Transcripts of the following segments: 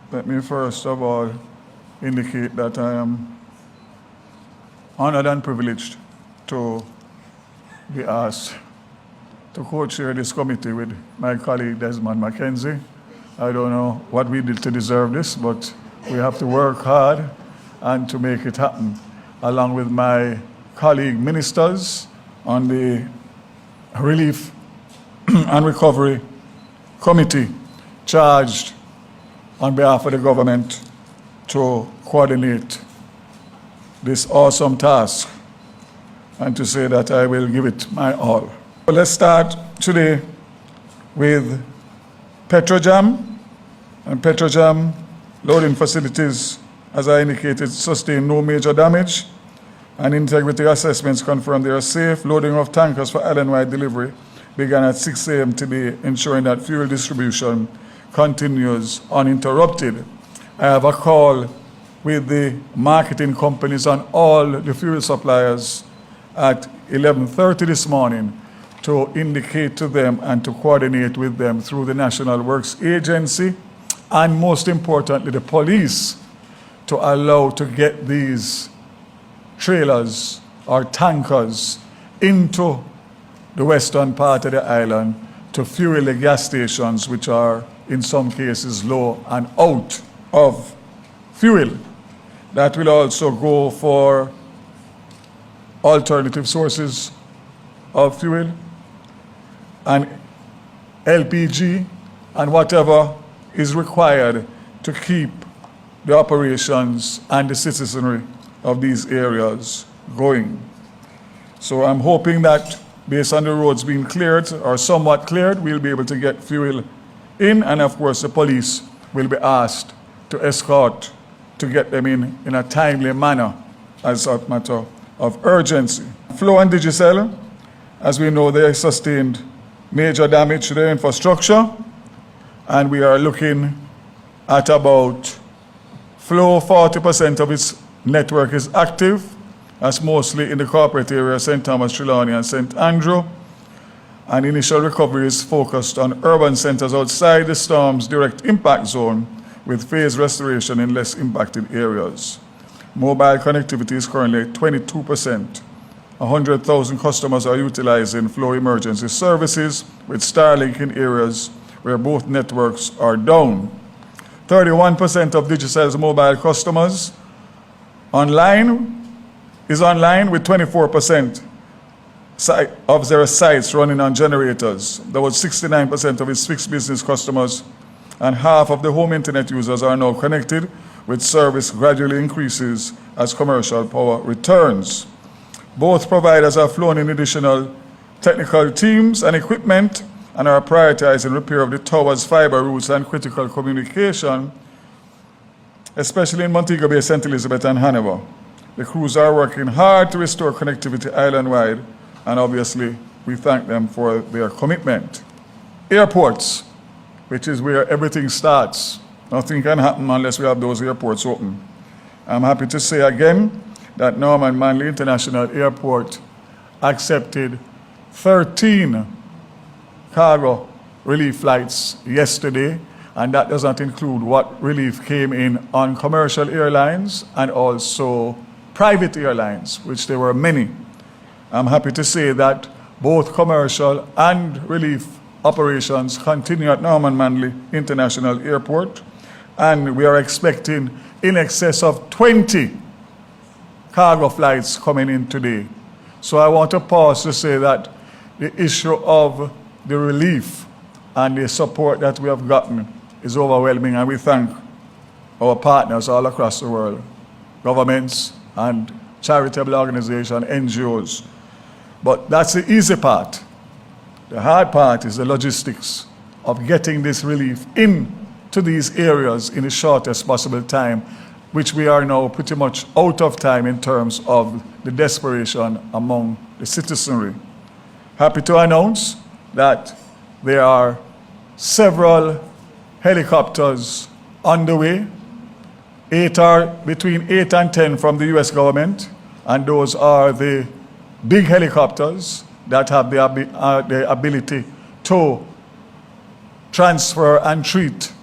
Let me first of all indicate that I am honored and privileged to be asked to co-chair this committee with my colleague Desmond Mackenzie. I don't know what we did to deserve this, but we have to work hard and to make it happen, along with my colleague ministers on the Relief and Recovery Committee charged on behalf of the government to coordinate this awesome task, and to say that I will give it my all. Let's start today with Petrojam. And Petrojam loading facilities, as I indicated, sustained no major damage, and integrity assessments confirmed they are safe. Loading of tankers for island-wide delivery began at 6 a.m. today, ensuring that fuel distribution continues uninterrupted. I have a call with the marketing companies and all the fuel suppliers at 11:30 this morning to indicate to them and to coordinate with them through the National Works Agency, and most importantly, the police, to allow to get these trailers or tankers into the western part of the island to fuel the gas stations, which are in some cases low and out of fuel. That will also go for alternative sources of fuel and LPG and whatever is required to keep the operations and the citizenry of these areas going. So I'm hoping that based on the roads being cleared or somewhat cleared, we'll be able to get fuel in, and of course the police will be asked to escort to get them in a timely manner as a matter of urgency. Flow and Digicel, as we know, they sustained major damage to their infrastructure, and we are looking at about Flow, 40% of its network is active. That's mostly in the corporate area, St. Thomas, Trelawney, and St. Andrew. And initial recovery is focused on urban centers outside the storm's direct impact zone, with phased restoration in less impacted areas. Mobile connectivity is currently at 22%. 100,000 customers are utilizing Flow emergency services, with Starlink in areas where both networks are down. 31% of Digicel's mobile customers is online, with 24% of their sites running on generators. There was 69% of its fixed business customers, and half of the home internet users are now connected, with service gradually increases as commercial power returns. Both providers have flown in additional technical teams and equipment and are prioritizing repair of the towers, fiber routes, and critical communication, especially in Montego Bay, St. Elizabeth, and Hanover. The crews are working hard to restore connectivity island-wide, and obviously we thank them for their commitment. Airports, which is where everything starts. Nothing can happen unless we have those airports open. I'm happy to say again that Norman Manley International Airport accepted 13 cargo relief flights yesterday, and that does not include what relief came in on commercial airlines and also private airlines, which there were many. I'm happy to say that both commercial and relief operations continue at Norman Manley International Airport, and we are expecting in excess of 20 cargo flights coming in today. So I want to pause to say that the issue of the relief and the support that we have gotten is overwhelming, and we thank our partners all across the world, governments and charitable organizations, NGOs. But that's the easy part. The hard part is the logistics of getting this relief into these areas in the shortest possible time, which we are now pretty much out of time in terms of the desperation among the citizenry. Happy to announce that there are several helicopters on the way. Between 8 and 10 from the US government, and those are the big helicopters that have the ability to transfer and treat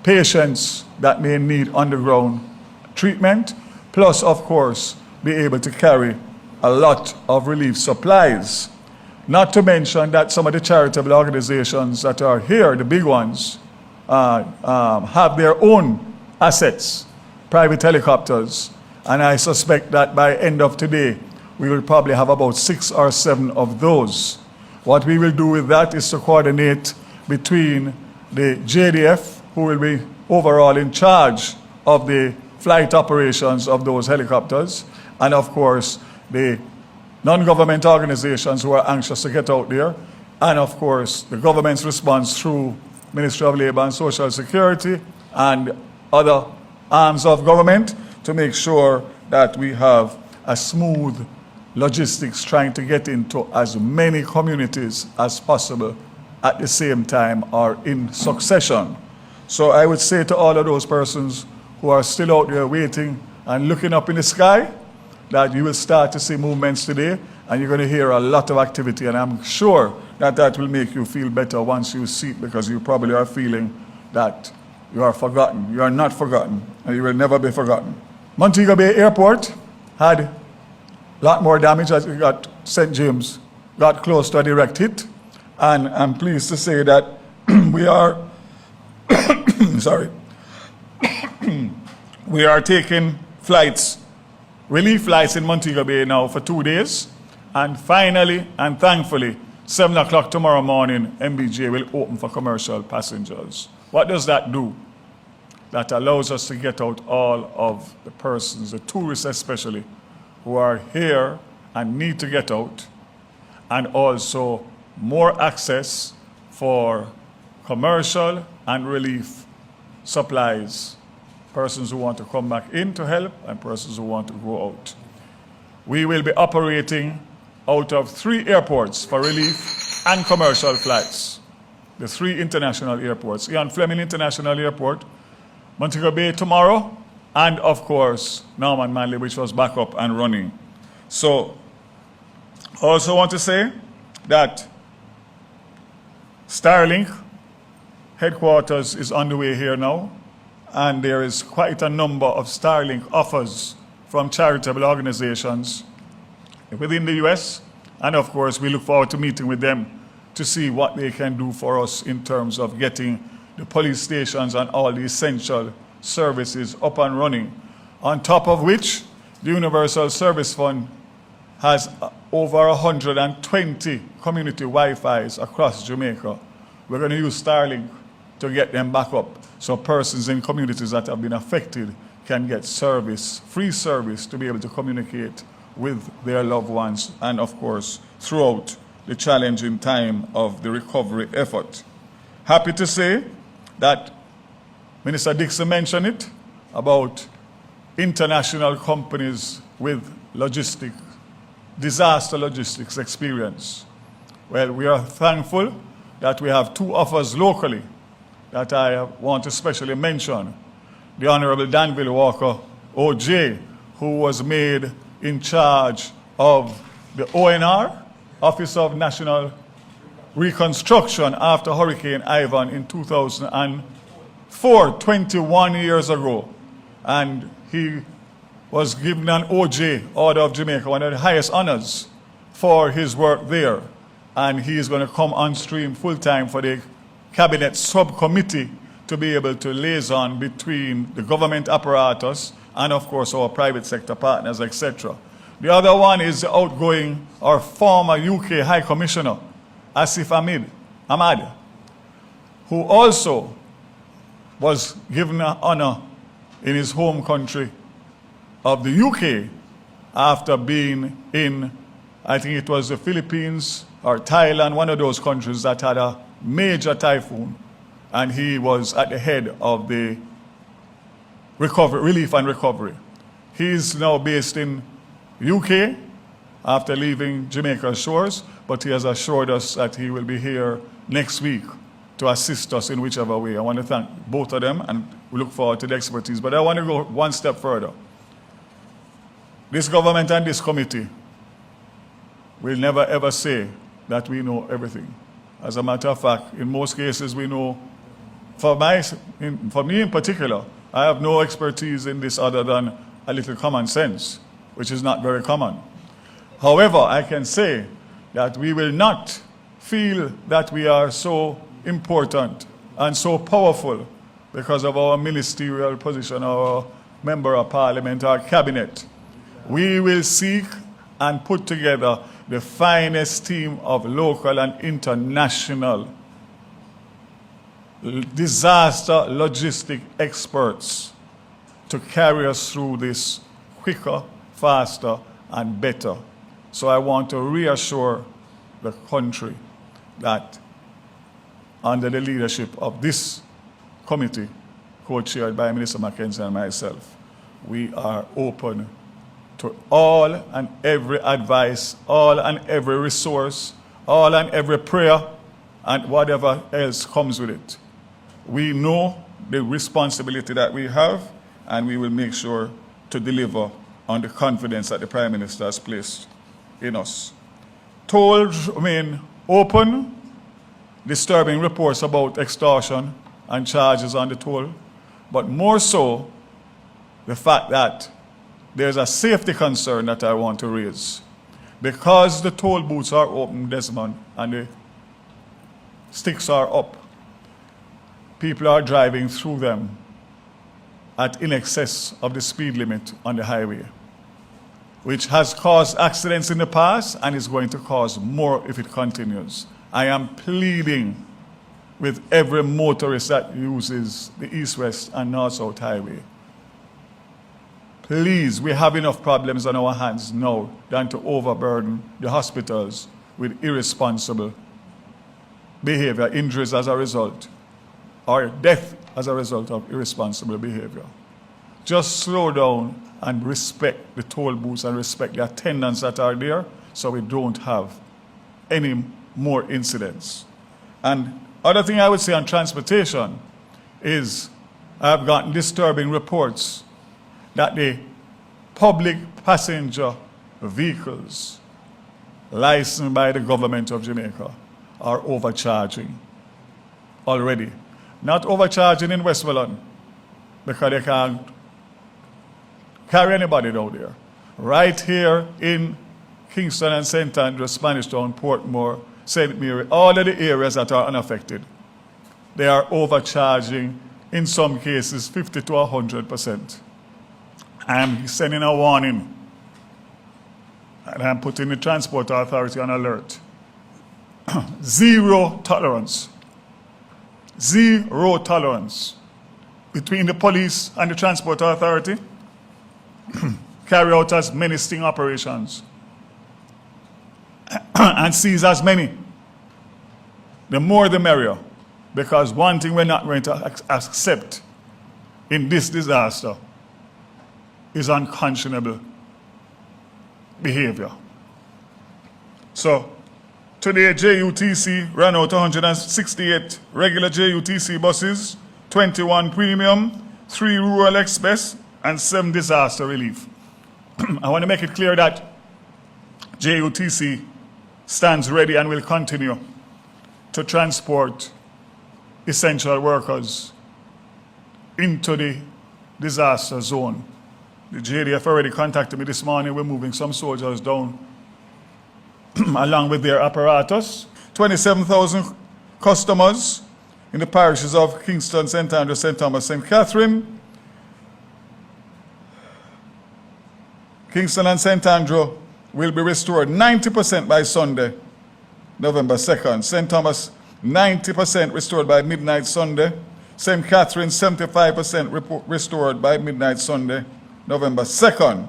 patients that may need underground treatment, plus, of course, be able to carry a lot of relief supplies. Not to mention that some of the charitable organizations that are here, the big ones, have their own assets, private helicopters, and I suspect that by end of today, we will probably have about 6 or 7 of those. What we will do with that is to coordinate between the JDF, who will be overall in charge of the flight operations of those helicopters, and of course, the non-government organizations who are anxious to get out there, and of course, the government's response through Ministry of Labor and Social Security and other arms of government to make sure that we have a smooth logistics trying to get into as many communities as possible at the same time or in succession. So I would say to all of those persons who are still out there waiting and looking up in the sky, that you will start to see movements today, and you're going to hear a lot of activity, and I'm sure that that will make you feel better once you see it, because you probably are feeling that you are forgotten. You are not forgotten, and you will never be forgotten. Montego Bay Airport had a lot more damage as it got St. James, got close to a direct hit, and I'm pleased to say that we are, sorry, we are taking flights, relief flights in Montego Bay now for 2 days, and finally and thankfully, 7 o'clock tomorrow morning, MBJ will open for commercial passengers. What does that do? That allows us to get out all of the persons, the tourists especially, who are here and need to get out, and also more access for commercial and relief supplies, persons who want to come back in to help and persons who want to go out. We will be operating out of 3 airports for relief and commercial flights. The 3 international airports, Ian Fleming International Airport, Montego Bay tomorrow, and of course, Norman Manley, which was back up and running. So, I also want to say that Starlink headquarters is on the way here now, and there is quite a number of Starlink offers from charitable organizations within the US, and of course, we look forward to meeting with them to see what they can do for us in terms of getting the police stations and all the essential services up and running. On top of which, the Universal Service Fund has over 120 community Wi-Fis across Jamaica. We're going to use Starlink to get them back up so persons in communities that have been affected can get service, free service, to be able to communicate with their loved ones, and of course, throughout the challenging time of the recovery effort. Happy to say that Minister Dixon mentioned it about international companies with disaster logistics experience. Well, we are thankful that we have 2 offers locally that I want to especially mention. The Honorable Danville Walker, OJ, who was made in charge of the ONR, Office of National Reconstruction, after Hurricane Ivan in 2004, 21 years ago. And he was given an OJ, Order of Jamaica, one of the highest honors for his work there. And he is going to come on stream full-time for the Cabinet Subcommittee to be able to liaison between the government apparatus and, of course, our private sector partners, etc. The other one is the outgoing or former UK High Commissioner, Asif Ahmad, who also was given an honor in his home country of the UK after being in, I think it was the Philippines or Thailand, one of those countries that had a major typhoon, and he was at the head of the relief and recovery. He's now based in UK after leaving Jamaica's shores, but he has assured us that he will be here next week to assist us in whichever way. I want to thank both of them, and we look forward to the expertise. But I want to go one step further. This government and this committee will never ever say that we know everything. As a matter of fact, in most cases we know for me in particular, I have no expertise in this other than a little common sense, which is not very common. However, I can say that we will not feel that we are so important and so powerful because of our ministerial position, our member of parliament, our cabinet. We will seek and put together the finest team of local and international disaster logistic experts to carry us through this quicker, faster, and better. So I want to reassure the country that under the leadership of this committee, co-chaired by Minister Mackenzie and myself, we are open to all and every advice, all and every resource, all and every prayer, and whatever else comes with it. We know the responsibility that we have, and we will make sure to deliver on the confidence that the Prime Minister has placed in us. Tolls remain open. Disturbing reports about extortion and charges on the toll, but more so the fact that there's a safety concern that I want to raise. Because the toll booths are open, Desmond, and the sticks are up, people are driving through them at in excess of the speed limit on the highway, which has caused accidents in the past and is going to cause more if it continues. I am pleading with every motorist that uses the east-west and north-south highway. Please, we have enough problems on our hands now than to overburden the hospitals with irresponsible behavior, injuries as a result, or death as a result of irresponsible behavior. Just slow down and respect the toll booths and respect the attendants that are there so we don't have any more incidents. And other thing I would say on transportation is I've gotten disturbing reports that the public passenger vehicles licensed by the government of Jamaica are overcharging already. Not overcharging in Westmoreland because they can't carry anybody down there. Right here in Kingston and St. Andrews, Spanish Town, Portmore, St. Mary, all of the areas that are unaffected, they are overcharging, in some cases, 50 to 100%. I am sending a warning, and I'm putting the Transport Authority on alert. Zero tolerance. Zero tolerance between the police and the Transport Authority. Carry out as many sting operations and seize as many. The more the merrier, because one thing we're not going to accept in this disaster is unconscionable behavior. So today JUTC ran out 168 regular JUTC buses, 21 premium, 3 rural express, and 7 disaster relief. I want to make it clear that JUTC stands ready and will continue to transport essential workers into the disaster zone. The JDF already contacted me this morning. We're moving some soldiers down along with their apparatus. 27,000 customers in the parishes of Kingston, St. Andrews, St. Thomas, St. Catherine. Kingston and St. Andrew will be restored 90% by Sunday, November 2nd. St. Thomas, 90% restored by midnight Sunday. St. Catherine, 75% restored by midnight Sunday, November 2nd.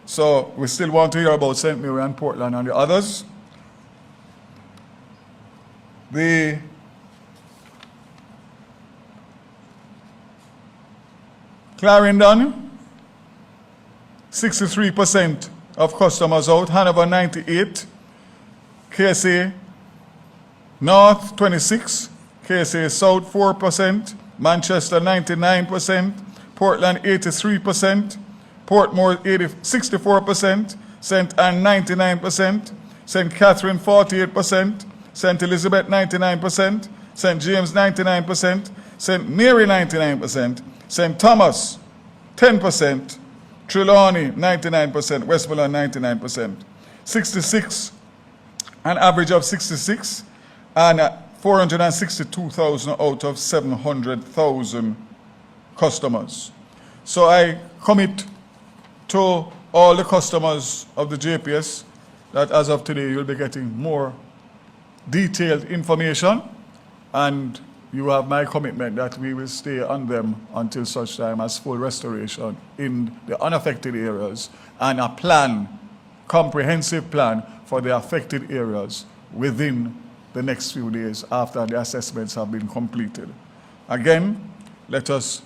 So we still want to hear about St. Mary and Portland and the others. The Clarendon, 63% of customers out. Hanover, 98. KSA North, 26. KSA South, 4%. Manchester, 99%. Portland, 83%. Portmore, 64%. St. Anne, 99%. St. Catherine, 48%. St. Elizabeth, 99%. St. James, 99%. St. Mary 99%, St. Thomas 10%, Trelawney 99%, Westmoreland 99%, 66, an average of 66, and 462,000 out of 700,000 customers. So I commit to all the customers of the JPS that as of today you'll be getting more detailed information, and you have my commitment that we will stay on them until such time as full restoration in the unaffected areas and a plan, comprehensive plan for the affected areas within the next few days after the assessments have been completed. Again, let us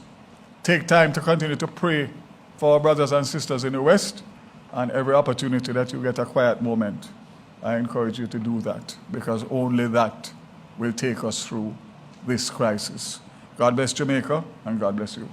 take time to continue to pray for our brothers and sisters in the West, and every opportunity that you get a quiet moment, I encourage you to do that, because only that will take us through this crisis. God bless Jamaica, and God bless you.